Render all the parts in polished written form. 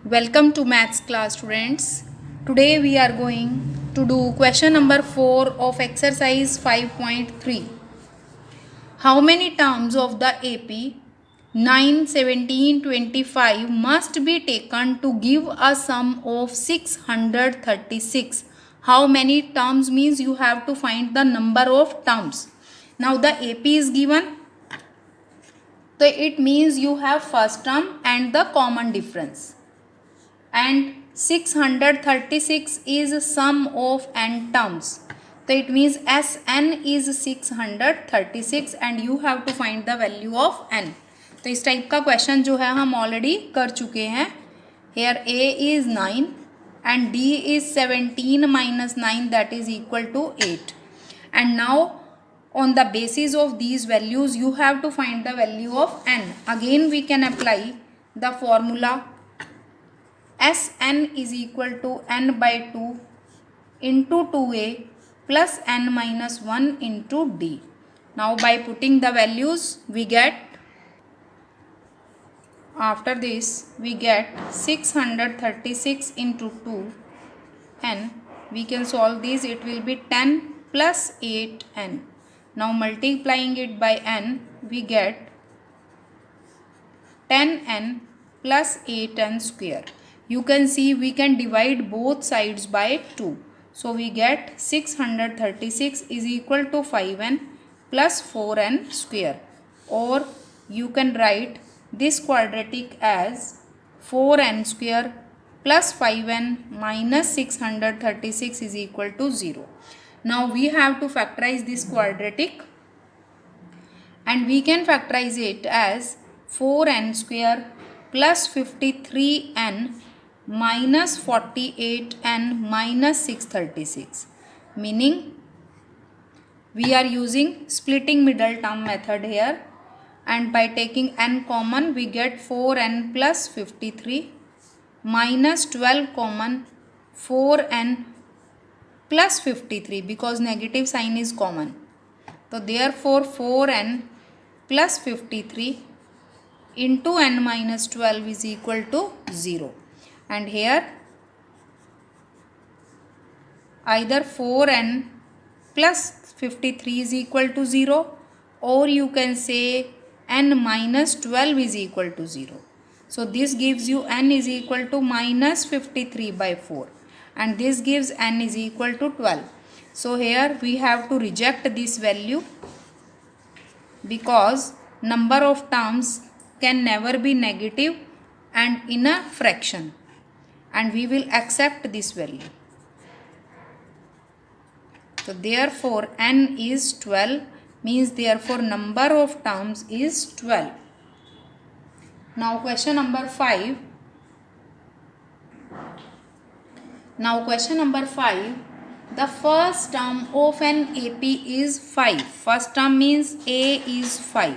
Welcome to maths class, students. Today we are going to do question number 4 of exercise 5.3. How many terms of the AP 9, 17, 25 must be taken to give a sum of 636? How many terms means you have to find the number of terms. Now the AP is given. So it means you have first term and the common difference. And 636 is sum of n terms. So it means Sn is 636 and you have to find the value of n. तो इस type का question जो है हम already कर चुके हैं. Here A is 9 and D is 17 minus 9, that is equal to 8. And now on the basis of these values you have to find the value of n. Again we can apply the formula Sn is equal to n by 2 into 2a plus n minus 1 into d. Now by putting the values we get, after this we get 636 into 2 n. We can solve this, it will be 10 plus 8n. Now multiplying it by n we get 10n plus 8n square. You can see we can divide both sides by 2. So we get 636 is equal to 5n plus 4n square. Or you can write this quadratic as 4n square plus 5n minus 636 is equal to 0. Now we have to factorize this quadratic, and we can factorize it as 4n square plus 53n minus 48n minus 636, meaning we are using splitting middle term method here, and by taking n common we get 4n plus 53 minus 12 common 4n plus 53 because negative sign is common. So therefore 4n plus 53 into n minus 12 is equal to 0. And here either 4n plus 53 is equal to 0, or you can say n minus 12 is equal to 0. So this gives you n is equal to minus 53 by 4, and this gives n is equal to 12. So here we have to reject this value because number of terms can never be negative and in a fraction, and we will accept this value. So therefore n is 12, means therefore number of terms is 12. Now question number 5. The first term of an AP is 5. First term means A is 5.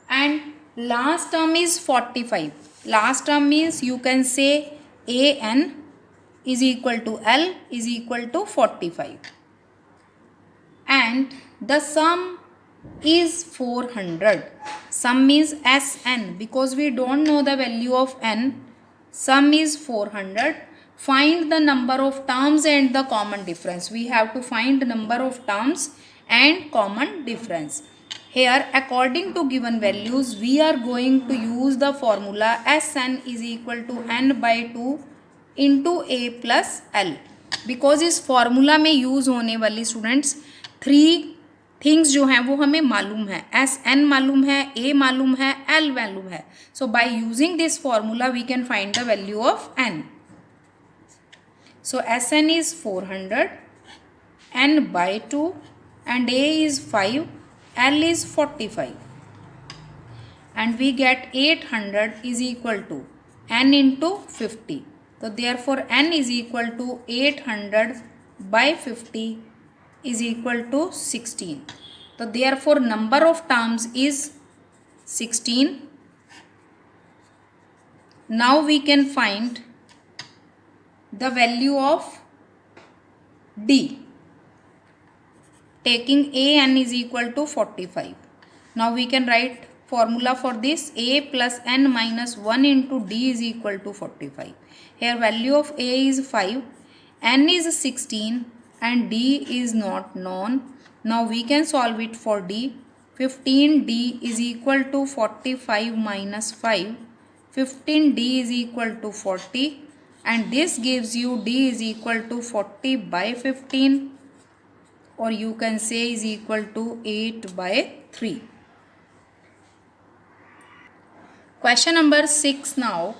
And last term is 45. Last term means you can say AN is equal to L is equal to 45. And the sum is 400. Sum means Sn, because we don't know the value of n. Sum is 400. Find the number of terms and the common difference. We have to find the number of terms and common difference. Here according to given values we are going to use the formula Sn is equal to n by 2 into a plus l. Because इस formula में use होने वाली students 3 things जो हैं वो हमें मालूम है. Sn मालूम है, a मालूम है, l मालूम है. So by using this formula we can find the value of n. So Sn is 400, n by 2, and a is 5, l is 45, and we get 800 is equal to n into 50. So therefore n is equal to 800 by 50 is equal to 16. So therefore number of terms is 16. Now we can find the value of D, taking a n is equal to 45. Now we can write formula for this: a plus n minus 1 into d is equal to 45. Here value of a is 5, n is 16 and d is not known. Now we can solve it for d. 15d is equal to 45 minus 5. 15d is equal to 40 and this gives you d is equal to 40 by 15, or you can say is equal to 8 by 3. Question number 6 now.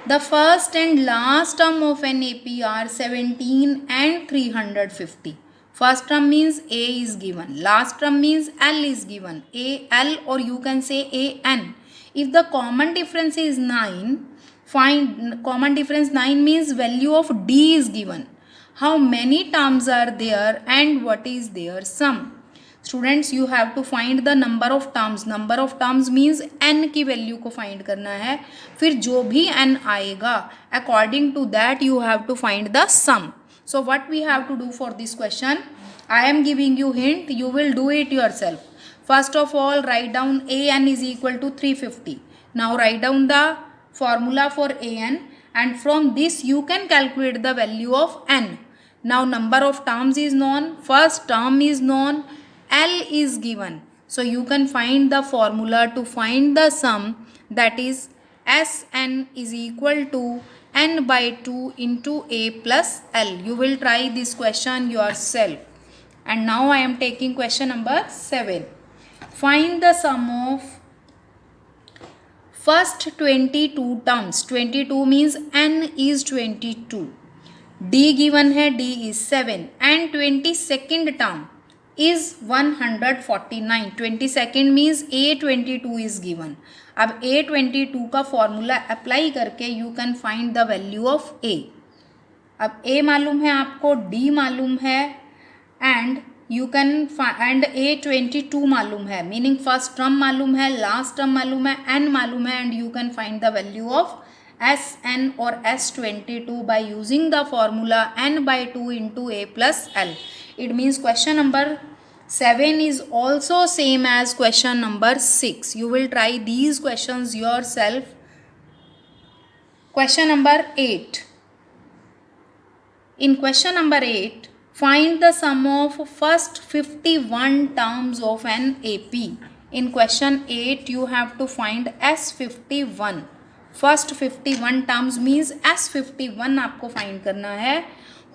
The first and last term of an AP are 17 and 350. First term means A is given. Last term means L is given. AL, or you can say AN. If the common difference is 9, find common difference 9 means value of D is given. How many terms are there and what is their sum? Students you have to find the number of terms. Number of terms means n की value को find करना है. फिर जो भी n आएगा according to that you have to find the sum. So what we have to do for this question, I am giving you hint, you will do it yourself. First of all write down an is equal to 350. Now write down the formula for an and from this you can calculate the value of n. Now number of terms is known, first term is known, L is given. So you can find the formula to find the sum, that is Sn is equal to n by 2 into a plus L. You will try this question yourself. And now I am taking question number 7. Find the sum of first 22 terms. 22 means n is 22. D given है, D is 7 and 22nd term is 149. 22nd means A22 is given. अब A22 का formula apply करके you can find the value of A. अब A मालूम है आपको, D मालूम है and you can and A22 मालूम है, मीनिंग फर्स्ट टर्म मालूम है, लास्ट टर्म मालूम है, n मालूम है and you can find the value of Sn or S22 by using the formula n by 2 into a plus L. It means question number 7 is also same as question number 6. You will try these questions yourself. Question number 8. In question number 8, find the sum of first 51 terms of an AP. In question 8, you have to find S51. First 51 terms means S51 आपको find करना है.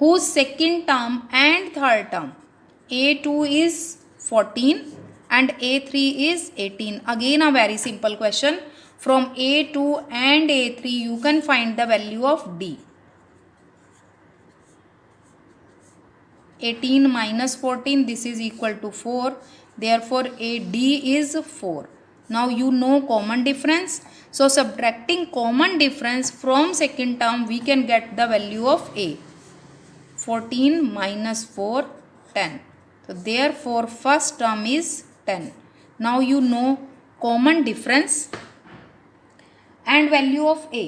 Whose second term and third term, A2 is 14 and A3 is 18. Again a very simple question. From A2 and A3 you can find the value of D. 18 minus 14, this is equal to 4. Therefore AD is 4. Now you know common difference. So subtracting common difference from second term we can get the value of A. 14 minus 4, 10. So therefore first term is 10. Now you know common difference and value of A.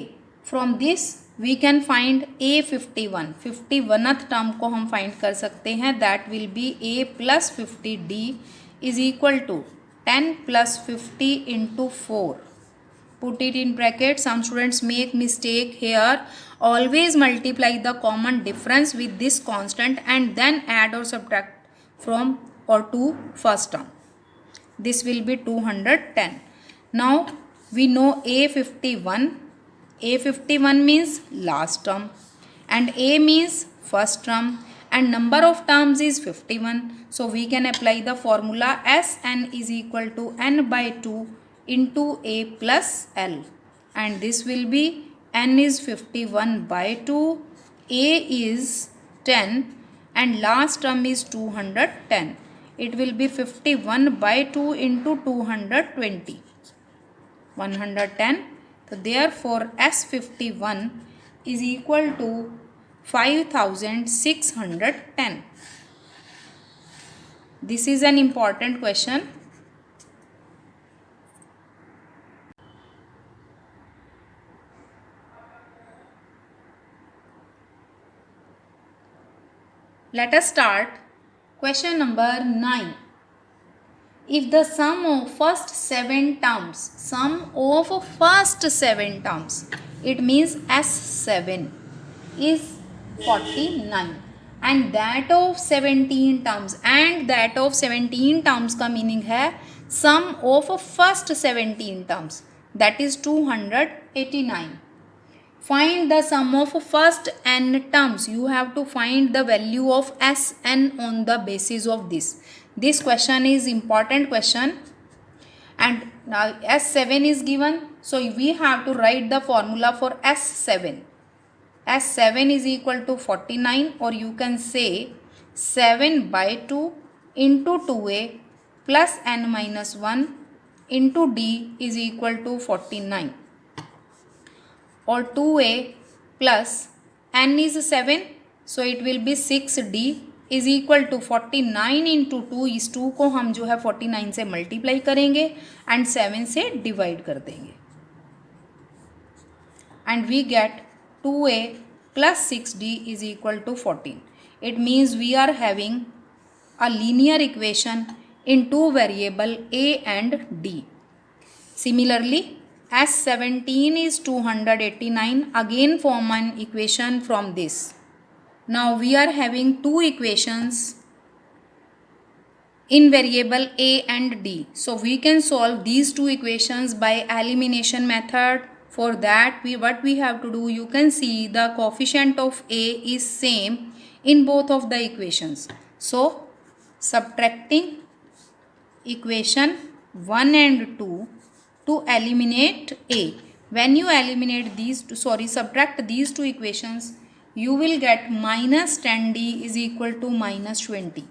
From this we can find A51. 51th term को हम find कर सकते हैं. That will be A plus 50D is equal to 10 plus 50 into 4. Put it in bracket. Some students make mistake here. Always multiply the common difference with this constant and then add or subtract from or to first term. This will be 210. Now we know A51. A51 means last term and A means first term and number of terms is 51. So we can apply the formula Sn is equal to n by 2 into A plus L, and this will be n is 51 by 2, A is 10 and last term is 210. It will be 51 by 2 into 220, 110. So therefore S51 is equal to 5610. This is an important question. Let us start question number 9. if the sum of first 7 terms, it means S7 is 49 and that of 17 terms का meaning है sum of first 17 terms, that is 289. Find the sum of first n terms. You have to find the value of Sn on the basis of this. This question is important question and now S7 is given, so we have to write the formula for S7. S7 is equal to 49, or you can say 7 by 2 into 2a plus n minus 1 into d is equal to 49, or 2a plus n is 7, so it will be 6d is equal to 49 into 2. इस 2 को हम जो है 49 से multiply करेंगे and 7 से divide कर देंगे and we get 2a plus 6d is equal to 14. It means we are having a linear equation in two variable a and d. Similarly, S17 is 289. Again form an equation from this. Now we are having two equations in variable a and d. So we can solve these two equations by elimination method. For that what we have to do, you can see the coefficient of a is same in both of the equations. So subtracting equation 1 and 2 to eliminate a. When you eliminate subtract these two equations, you will get minus 10d is equal to minus 20.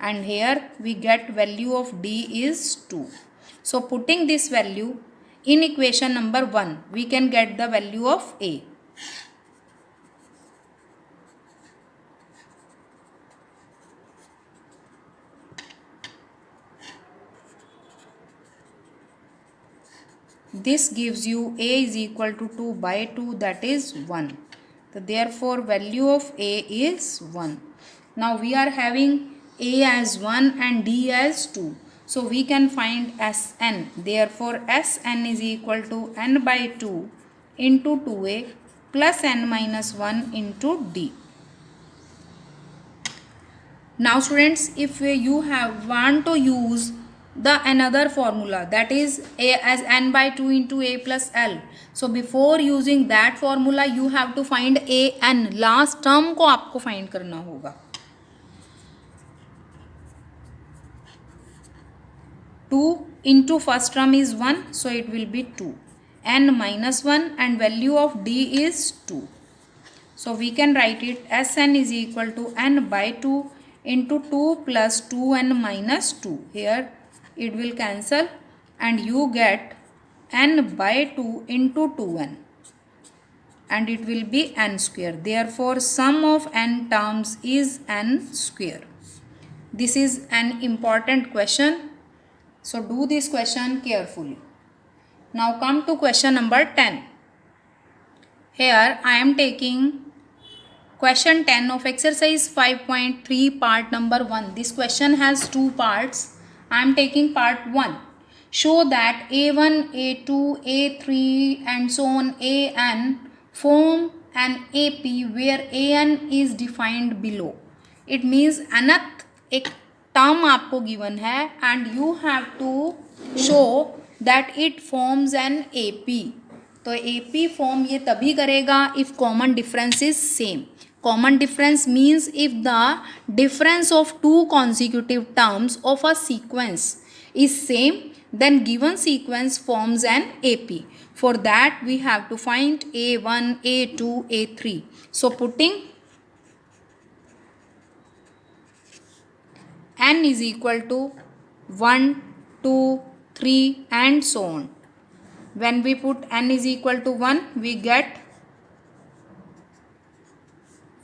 And here we get value of d is 2. So putting this value in equation number 1, we can get the value of a. This gives you a is equal to 2 by 2, that is 1. So therefore value of a is 1. Now we are having a as 1 and d as 2. So we can find Sn. Therefore Sn is equal to n by 2 into 2a plus n minus 1 into d. Now students, if you want to use the another formula, that is a as n by 2 into a plus l. So before using that formula you have to find a n. Last term को आपको find करना होगा. 2 into first term is 1, so it will be 2. n minus 1 and value of d is 2. So we can write it Sn is equal to n by 2 into 2 plus 2n minus 2. Here it will cancel and you get n by 2 into 2n and it will be n square. Therefore sum of n terms is n square. This is an important question. So do this question carefully. Now come to question number 10. Here I am taking question 10 of exercise 5.3 part number 1. This question has two parts. I am taking part 1. Show that A1, A2, A3 and so on An form an AP where An is defined below. It means nth एक term आपको given है and you have to show that it forms an AP. तो AP form ये तभी करेगा if common difference is same. Common difference means if the difference of two consecutive terms of a sequence is same, then given sequence forms an AP. For that we have to find A1, A2, A3. So putting n is equal to 1, 2, 3 and so on. When we put n is equal to 1, we get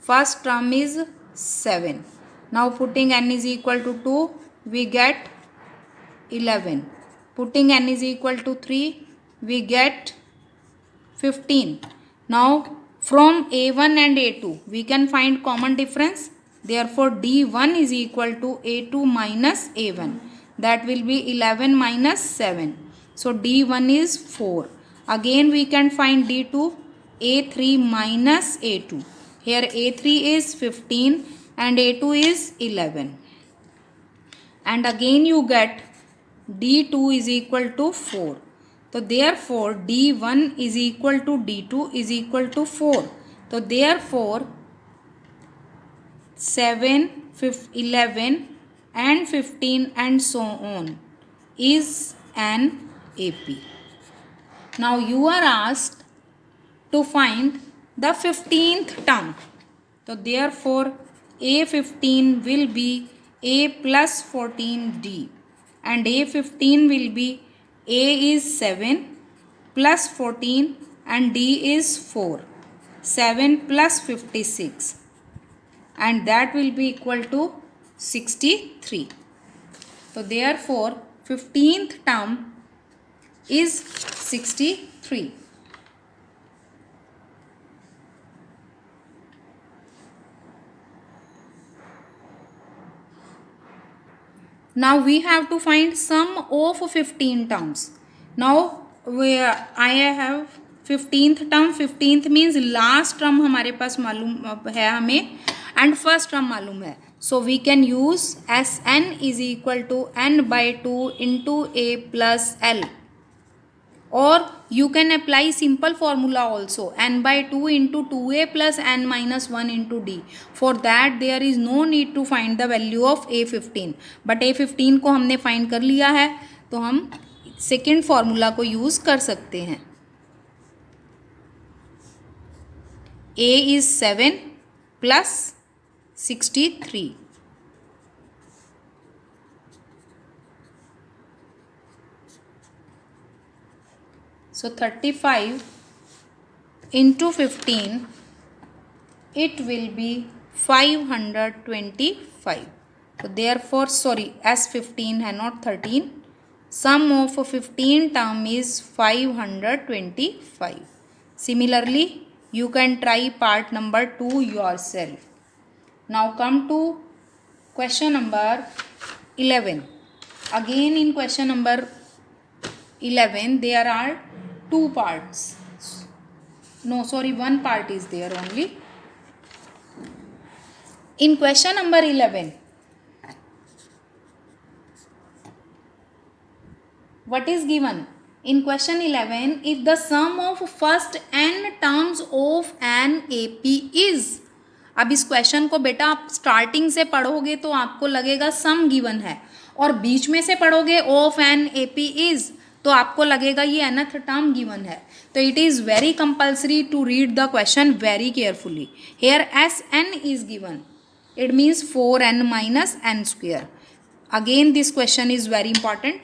first term is 7. Now putting n is equal to 2, we get 11. Putting n is equal to 3, we get 15. Now from A1 and A2, we can find common difference. Therefore D1 is equal to A2 minus A1. that will be 11 minus 7. So D1 is 4. Again we can find D2, A3 minus A2. Here A3 is 15 and A2 is 11. And again you get D2 is equal to 4. So therefore D1 is equal to D2 is equal to 4. So therefore 7, 11 and 15 and so on is an AP. Now you are asked to find the 15th term. So therefore A15 will be A plus 14D and A15 will be A is 7 plus 14 and D is 4. 7 plus 56 and that will be equal to 63. So therefore 15th term is 63. Now we have to find sum of 15 terms. Now I have 15th term. 15th means last term हमारे पास मालूम है हमें and first term मालूम है. So we can use Sn is equal to n by 2 into a plus l. Or you can apply simple formula also, n by 2 into 2a plus n minus 1 into d. For that there is no need to find the value of a15. But a15 को हमने find कर लिया है तो हम second formula को use कर सकते हैं. a is 7 plus 63. So 35 into 15, it will be 525. So therefore, sorry, as 15 है not 13. Sum of 15 term is 525. Similarly, you can try part number 2 yourself. Now come to question number 11. Again in question number 11 there are two parts. No, sorry, one part is there only. In question number 11, what is given? In question 11, if the sum of first n terms of an AP is. अब इस question को बेटा आप starting से पढ़ोगे तो आपको लगेगा सम गिवन है और बीच में से पढ़ोगे ऑफ एन एपी इज तो आपको लगेगा ये nth टर्म गिवन है. तो it is very compulsory to read the question very carefully. Here S N is given, it means 4n minus n square. Again this question is very important.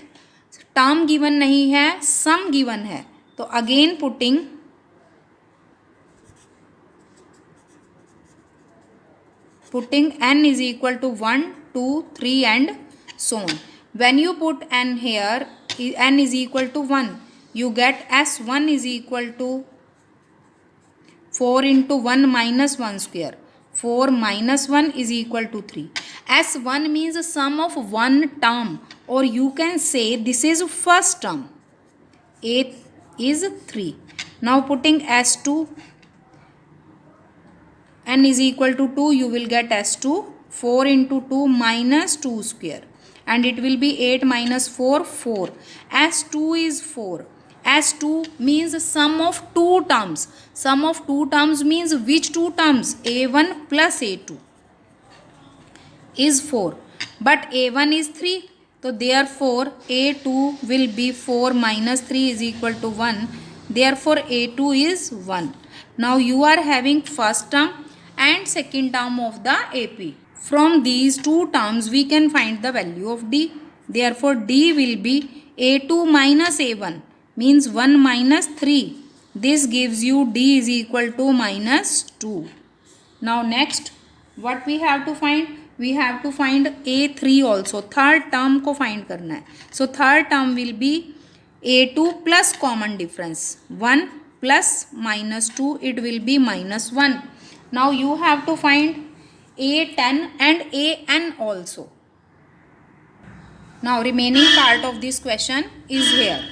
Term given नहीं है, sum given है. तो again putting n is equal to 1, 2, 3 and so on. When you put n here, n is equal to 1, you get s1 is equal to 4 into 1 minus 1 square. 4 minus 1 is equal to 3. S1 means the sum of one term, or you can say this is first term. A is 3. Now putting S2, n is equal to 2, you will get S2. 4 into 2 minus 2 square. And it will be 8 minus 4, 4. S2 is 4. S2 means the sum of two terms. Sum of two terms means which two terms? A1 plus A2 is 4. But A1 is 3. So therefore A2 will be 4 minus 3 is equal to 1. Therefore A2 is 1. Now you are having first term and second term of the AP. From these two terms we can find the value of D. Therefore D will be A2 minus A1 means 1 minus 3. This gives you D is equal to minus 2. Now next what we have to find? We have to find A3 also. Third term को find करना है. So third term will be A2 plus common difference. 1 plus minus 2, it will be minus 1. Now you have to find A10 and AN also. Now remaining part of this question is here.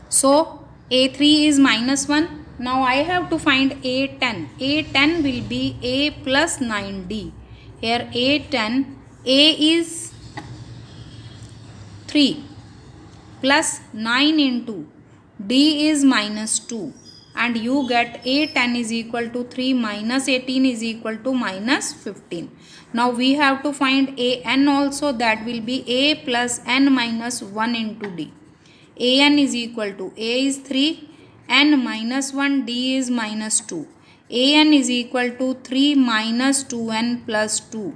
So a3 is minus 1. Now I have to find a10. a10 will be a plus 9d. Here a10, a is 3 plus 9 into d is minus 2, and you get a10 is equal to 3 minus 18 is equal to minus 15. Now we have to find an also, that will be a plus n minus 1 into d. An is equal to a is 3, n minus 1, d is minus 2. An is equal to 3 minus 2n plus 2,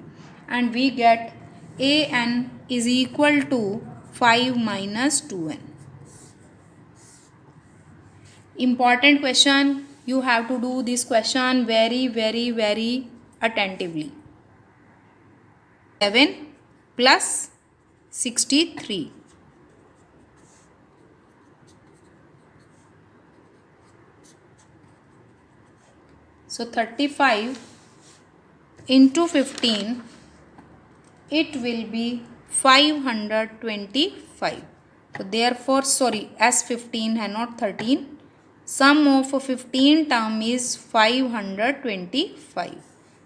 and we get an is equal to 5 minus 2n. Important question. You have to do this question very attentively. 7 plus 63. So 35 into 15, it will be 525. So therefore, sorry, as 15 है not 13. Sum of 15 term is 525.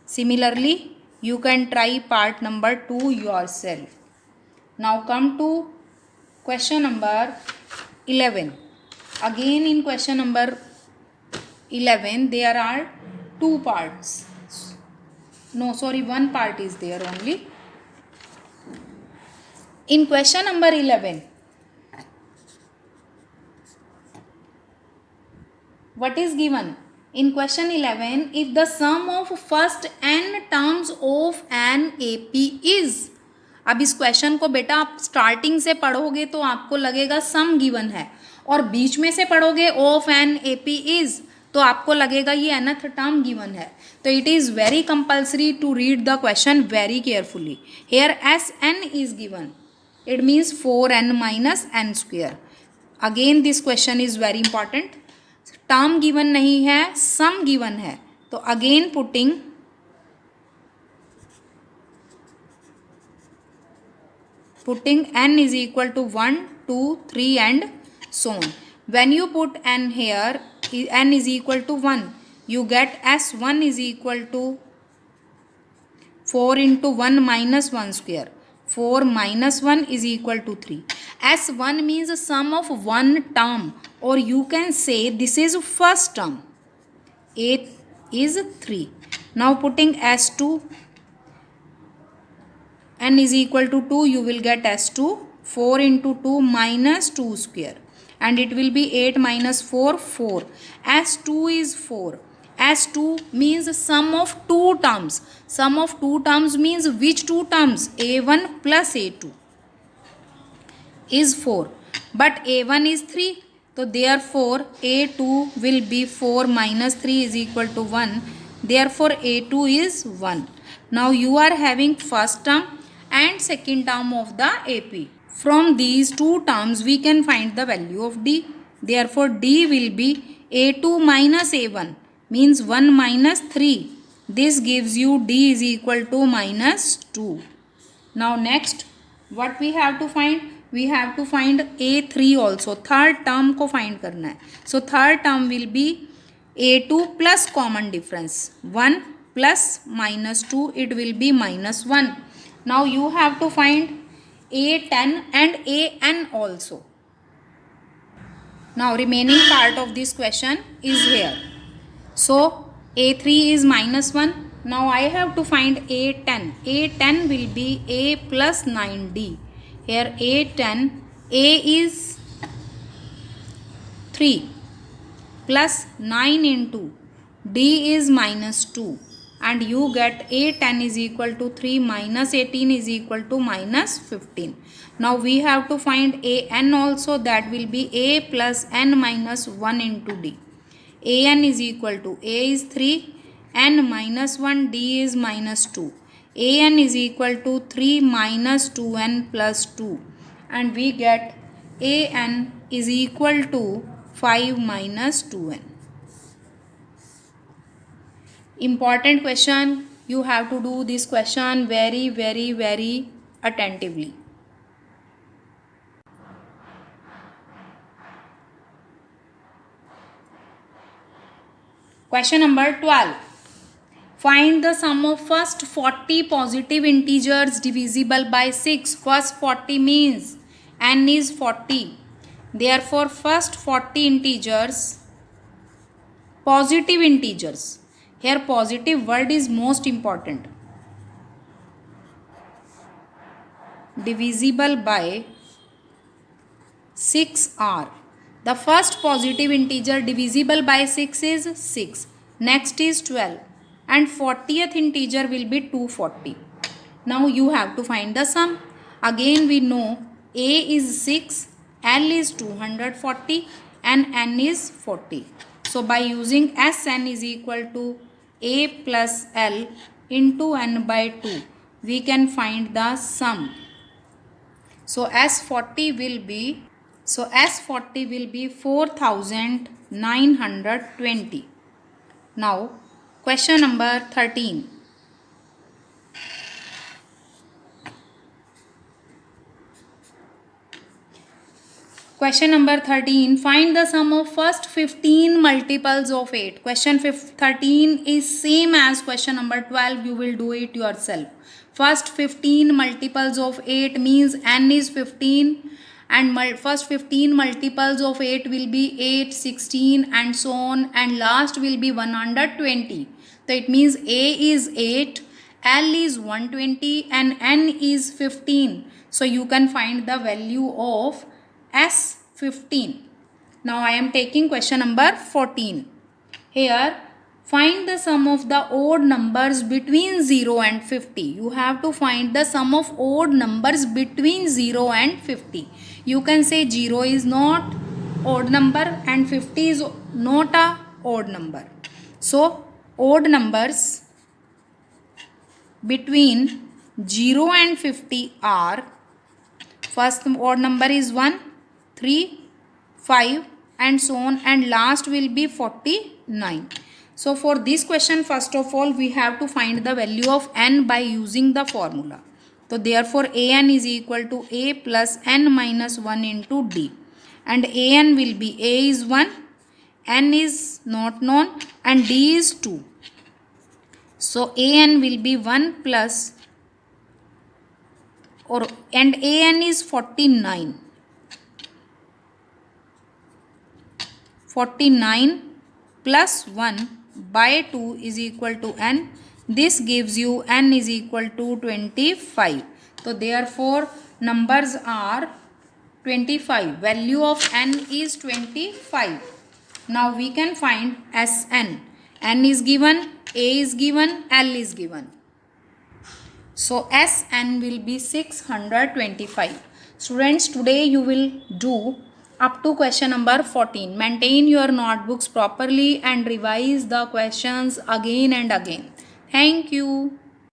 Similarly, you can try part number 2 yourself. Now come to question number 11. Again in question number 11 there are two parts. No, sorry, one part is there only. In question number 11, what is given? In question 11, if the sum of first n terms of an AP is. अब इस question को बेटा आप starting से पढ़ोगे तो आपको लगेगा सम गिवन है, और बीच में से पढ़ोगे ऑफ एन AP इज तो आपको लगेगा ये nth टर्म गिवन है. तो it is very compulsory to read the question very carefully. Here Sn is given, it means 4n minus n square. Again this question is very important. Term given नहीं है, sum given है. तो again putting n is equal to 1, 2, 3 and so on. When you put n here, n is equal to 1, you get S1 is equal to 4 into 1 minus 1 square. 4 minus 1 is equal to 3. S1 means the sum of one term, or you can say this is first term. A is 3. Now putting S2, n is equal to 2, you will get S2. 4 into 2 minus 2 square, and it will be 8 minus 4, 4. S2 is 4. S2 means the sum of two terms. Sum of two terms means which two terms? A1 plus A2 is 4. But A1 is 3. So therefore A2 will be 4 minus 3 is equal to 1. Therefore A2 is 1. Now you are having first term and second term of the AP. From these two terms we can find the value of D. Therefore D will be A2 minus A1 means 1 minus 3. This gives you D is equal to minus 2. Now next what we have to find? We have to find A3 also. Third term को find करना है. So third term will be A2 plus common difference. 1 plus minus 2, it will be minus 1. Now you have to find A10 and AN also. Now remaining part of this question is here. So A3 is minus 1. Now I have to find A10. A10 will be A plus 9D. Here A10, A is 3 plus 9 into D is minus 2, and you get A10 is equal to 3 minus 18 is equal to minus 15. Now we have to find AN also, that will be A plus n minus 1 into D. AN is equal to A is 3, n minus 1, D is minus 2. AN is equal to 3 minus 2n plus 2, and we get AN is equal to 5 minus 2n. Important question. You have to do this question very attentively. Question number 12. Find the sum of first 40 positive integers divisible by 6. First 40 means n is 40. Therefore, first 40 integers, positive integers. Here positive word is most important. Divisible by 6 are. The first positive integer divisible by 6 is 6. Next is 12. And 40th integer will be 240. Now you have to find the sum. Again we know A is 6, L is 240 and N is 40. So by using Sn is equal to A plus L into N by 2, we can find the sum. So S40 will be 4920. Now question number 13. Question number 13. Find the sum of first 15 multiples of 8. Question 13 is same as question number 12. You will do it yourself. First 15 multiples of 8 means n is 15. And first 15 multiples of 8 will be 8, 16 and so on. And last will be 120. So it means A is 8, L is 120 and N is 15. So you can find the value of S15. Now I am taking question number 14. Here find the sum of the odd numbers between 0 and 50. You have to find the sum of odd numbers between 0 and 50. You can say 0 is not odd number and 50 is not a odd number. So odd numbers between 0 and 50 are, first odd number is 1, 3, 5 and so on, and last will be 49. So for this question, first of all we have to find the value of n by using the formula. So therefore an is equal to a plus n minus 1 into d, and an will be a is 1, n is not known and d is 2. So an will be 1 plus and an is 49. 49 plus 1 by 2 is equal to n. This gives you n is equal to 25. So therefore numbers are 25. Value of n is 25. Now we can find Sn. N is given, A is given, L is given. So Sn will be 625. Students, today you will do up to question number 14. Maintain your notebooks properly and revise the questions again and again. Thank you.